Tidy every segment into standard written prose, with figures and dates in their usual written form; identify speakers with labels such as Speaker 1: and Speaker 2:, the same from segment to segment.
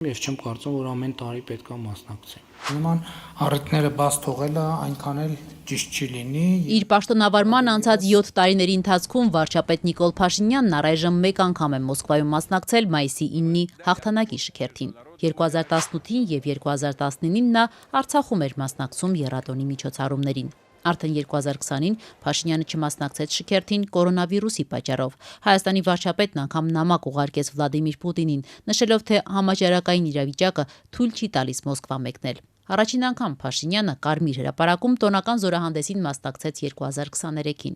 Speaker 1: Ես չեմ կարծում, որ ամեն տարի պետք է մասնակցեն։
Speaker 2: Նման առիթները բաց թողելը այնքան էլ ճիշտ չի լինի։
Speaker 3: Իր պաշտոնավարման անցած 7 տարիների ընթացքում վարչապետ Նիկոլ Փաշինյանն առայժմ մեկ անգամ է Մոսկվայում մասնակցել մայիսի 9-ի հաղթանակի շքերթին։ 2018-ին և 2019-ին նա Արցախում էր մասնակցում եռատոնի միջոցառումներին։ Արդեն 2020-ին Փաշինյանը չմասնակցեց շքերթին կորոնավիրուսի պատճառով։ Հայաստանի վարչապետն անգամ նամակ ուղարկեց Վլադիմիր Պուտինին, նշելով, թե համաճարակային իրավիճակը թույլ չի տալիս Մոսկվա մեկնել։ Առաջին անգամ Փաշինյանը Կարմիր հրապարակում տոնական զորահանդեսին մասնակցեց 2023-ին։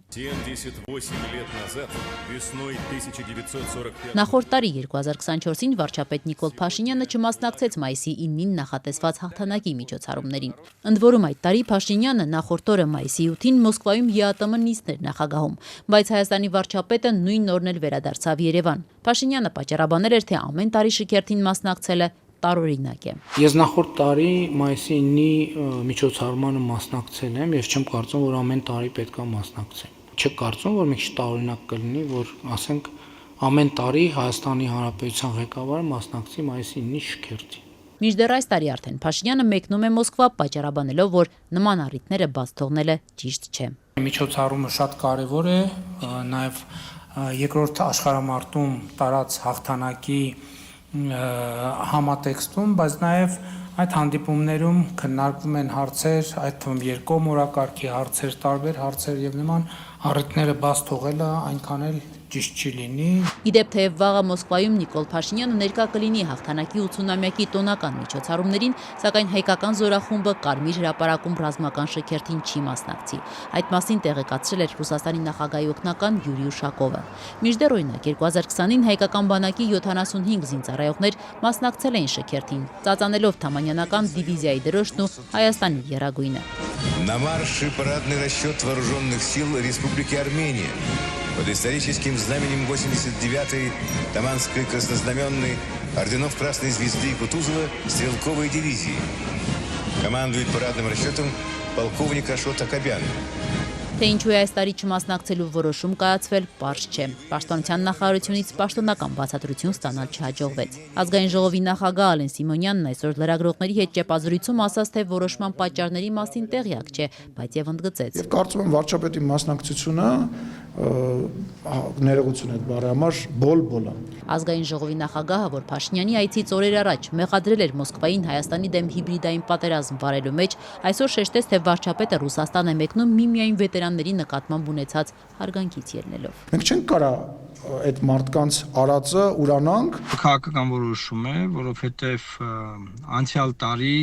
Speaker 3: Նախորդ տարի 2024-ին վարչապետ Նիկոլ Փաշինյանը չմասնակցեց մայիսի 9-ին նախատեսված հաղթանակի միջոցառումներին։ Ընդ որում այդ տարի Փաշինյանը նախորդ օրը մայիսի 8-ին Մոսկվայում ԵԱՏՄ նիստն էր նախագահում, բայց Հայաստանի վարչապետը նույն օրն էլ վերադարձավ Երևան։ Փաշինյանը պատճառաբանել էր, թե ամեն տարի շքերթին մասնակցելը տարօրինակ է։
Speaker 1: Ես նախորդ տարի մայիսի 9-ի միջոցառմանը մասնակցել եմ, ես չեմ կարծում, որ ամեն տարի պետք է մասնակցեն։ Չեմ կարծում, որ մի քիչ տարօրինակ կլինի, որ ասենք ամեն տարի Հայաստանի Հանրապետության ղեկավարը մասնակցի մայիսի 9-ի շքերթին։
Speaker 3: Մինչդեռ այս տարի արդեն Փաշինյանը մեկնում է Մոսկվա, պատճառաբանելով, որ նման առիթները բաց թողնելը ճիշտ չէ։
Speaker 2: Միջոցառումը շատ կարևոր է, նաև երկրորդ աշխարհամարտում տարած հաղթանակի համատեքստում, բայց նաև այդ հանդիպումներում քննարկվում են հարցեր, այդ թվում երկկողմ օրակարգի հարցեր, տարբեր հարցեր եւ նման առիթները բաց թողելը այնքան էլ ճիշտ չի լինի։
Speaker 3: Իդեպ թեև վաղը Մոսկվայում Նիկոլ Փաշինյանը ներկա կլինի հաղթանակի 80-ամյակի տոնական միջոցառումներին, սակայն հայկական զորախումբը Կարմիր հրապարակում ռազմական շքերթին չի մասնակցի։ Այդ մասին տեղեկացրել էր Ռուսաստանի նախագահի օգնական Յուրի Ուշակովը։ Մինչդեռ օրինակ 2020-ին հայկական բանակի 75 զինծառայողներ մասնակցել էին շքերթին, ծածանելով Թամանյանական դիվիզիայի դրոշն ու Հայաստանի եռագույնը։
Speaker 4: На марше парадный расчет вооруженных сил Республики Армения. Под историческим знаменем 89-й Таманской краснознаменной орденов Красной Звезды и Кутузова стрелковой дивизии. Командует парадным расчетом полковник Ашот Акобян.
Speaker 3: Թե ինչու է այս տարի չմասնակցելու որոշում կայացվել, պարզ չէ։ Պաշտպանության նախարարությունից պաշտոնական բացատրություն ստանալ չհաջողվեց։ Ազգային ժողովի նախագահ Ալեն Սիմոնյանն այսօր լրագրողների հետ ճեպազրույցում ասաց, թե որոշման պատճառների մասին տեղյակ չէ, բայց եւ ընդգծեց։
Speaker 5: Եվ կարծում եմ վարչապետի մասնակցությունը ներողություն այդ բառի համար բոլ-բոլ է։
Speaker 3: Ազգային ժողովի նախագահը, որ Փաշինյանի այցից օրեր առաջ մեղադրել էր Մոսկվային Հայաստանի դեմ հիբրիդային պատերազմ վարելու մեջ, այսօր շեշտեց, թե վարչապետը Ռուսաստան է մեկնում միմիայն վետերանների նկատմամբ ունեցած հարգանքից ելնելով։
Speaker 5: Մենք չենք կարա այդ մարդկանց արածը ուրանանք։
Speaker 2: Քաղաքական որոշում է, որովհետև անցյալ տարի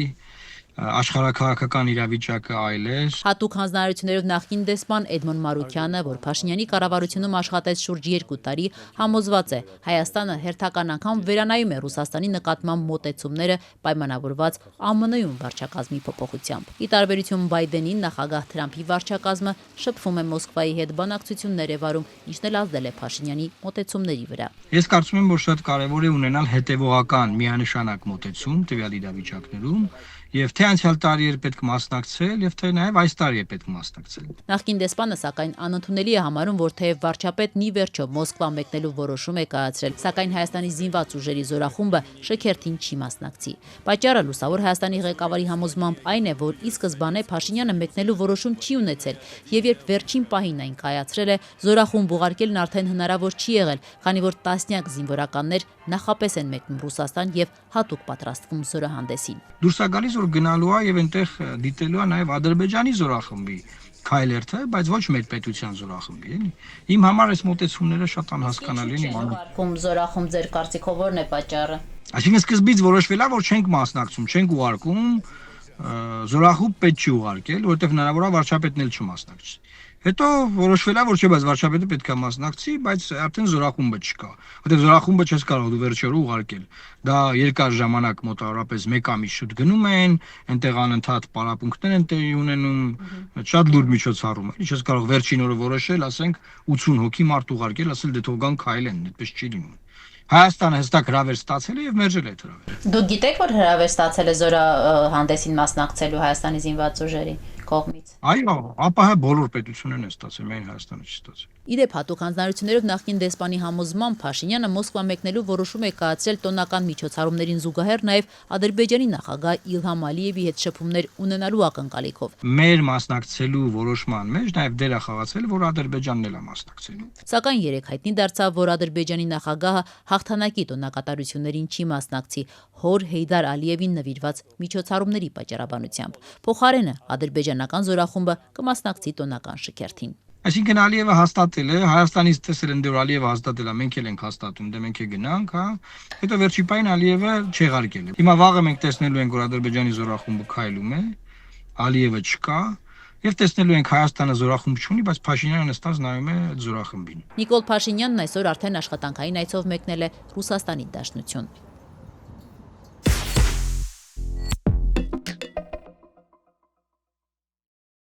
Speaker 2: աշխարհաքաղաքական իրավիճակը այլ էր։
Speaker 3: Հատուկ հանձնարարություններով նախկին դեսպան Էդմոն Մարուքյանը, որ Փաշինյանի կառավարությունում աշխատեց շուրջ 2 տարի, համոզված է, Հայաստանը հերթական անգամ վերանայում է Ռուսաստանի նկատմամբ մոտեցումները պայմանավորված ԱՄՆ-ում վարչակազմի փոփոխությամբ։ Ի տարբերություն Բայդենի, նախագահ Թրամփի վարչակազմը շփվում է Մոսկվայի հետ բանակցություններ է վարում, ինչն էլ ազդել է Փաշինյանի մոտեցումների վրա։
Speaker 2: Ես կարծում եմ, որ շատ կարևոր է ունենալ հետևողական միանշանակ մոտեցում տվյալ իրավիճակներում, եւ թե անցյալ տարի էր պետք մասնակցել, եւ թե նաեւ այս տարի է պետք մասնակցել։
Speaker 3: Նախկին դեսպանը սակայն անընդունելի է համարում, որ թեև վարչապետն ի վերջո Մոսկվա մեկնելու որոշում է կայացրել, սակայն Հայաստանի զինված ուժերի զորախումբը շքերթին չի մասնակցի։ Պատճառը լուսավոր Հայաստանի ղեկավարի համոզմամբ այն է, որ ի սկզբանե Փաշինյանը մեկնելու որոշում չի ունեցել, եւ երբ վերջին պահին այն կայացրել է, զորախումբ ուղարկելն արդեն հնարավոր չի եղել, քանի որ տասնյակ զինվորականներ նախապես են մեկնում Ռուսաստան եւ հատուկ պատրաստվում զորահանդեսին։
Speaker 2: Դուրս է գալիս, որ գնալու է եւ այնտեղ դիտելու է նաեւ Ադրբեջանի զորախմբի քայլերթը, բայց ոչ մեր պետության զորախմբի, էլի։ Իմ համար այս մոտեցումները շատ անհասկանալի են։
Speaker 3: Զորախումբ ձեր կարծիքով ո՞րն է պատճառը։
Speaker 2: Այսինքն սկզբից որոշվել է, որ չենք մասնակցում, չենք ուղարկում, զորախումբ պետք չի ուղարկել, որովհետեւ հնարավոր է վարչապետն էլ չմասնակցի։ Հետո որոշվել է, որ չէ, բայց վարչապետը պետք է մասնակցի, բայց արդեն զորախումբը չկա, որովհետև զորախումբը չես կարող դու վերջերով ուղարկել։ Դա երկար ժամանակ մոտավորապես 1 ամիս շուտ գնում են, այնտեղ անընդհատ պարապմունքներ են տեղի ունենում, շատ լուրջ միջոցառում է։ Չես կարող վերջին օրը որոշել, ասենք 80 հոգի մարդ ուղարկել, ասել դե թող գան քայլեն, այդպես չի լինում։ Հայաստանը հստակ հրավեր ստացել է եւ մերժել է հրավերը։
Speaker 3: Դուք գիտեք, որ հրավեր ստացել է զորահանդեսին մասնակցելու Հայաստանի զինված ուժերի կողմից։
Speaker 2: Այո, ԱՊՀ բոլոր պետություններն են ստացել, միայն Հայաստանը չի ստացել։
Speaker 3: Իդեպ հատուկ հանձնարարություններով նախկին դեսպանի համոզմամբ Փաշինյանը Մոսկվա մեկնելու որոշում է կայացրել տոնական միջոցառումներին զուգահեռ նաև Ադրբեջանի նախագահ Իլհամ Ալիևի հետ շփումներ ունենալու ակնկալիքով։
Speaker 2: Մեր մասնակցելու որոշման մեջ նաև դեր է խաղացել, որ Ադրբեջանն էլ է մասնակցելու։
Speaker 3: Սակայն երեք հայտնի դարձավ, որ Ադրբեջանի նախագահը հաղթանակի տոնակատարություններին չի մասնակցի հոր Հեյդար Ալիևին նվիրված միջոցառումների պատճառաբանությամբ։ Փոխարենը ադրբեջանական զորախումբը կմասնակցի տոնական շքերթին։
Speaker 2: Այսինքն Ալիևը հաստատել է, Հայաստանից տեսել են, որ Ալիևը հաստատել է, մենք էլ ենք հաստատում, դե մենք է գնանք, հա։ Հետո վերջի պայն Ալիևը չեղարկել է։ Հիմա վաղը մենք տեսնելու ենք, որ Ադրբեջանի զորախումբը քայլում է, Ալիևը չկա, եւ տեսնելու ենք Հայաստանը զորախումբ չունի, բայց Փաշինյանը նստած նայում է այդ զորախմբին։
Speaker 3: Նիկոլ Փաշինյանն այսօր արդեն աշխատանքային այցով մեկնել է Ռուսաստանի Դաշնություն։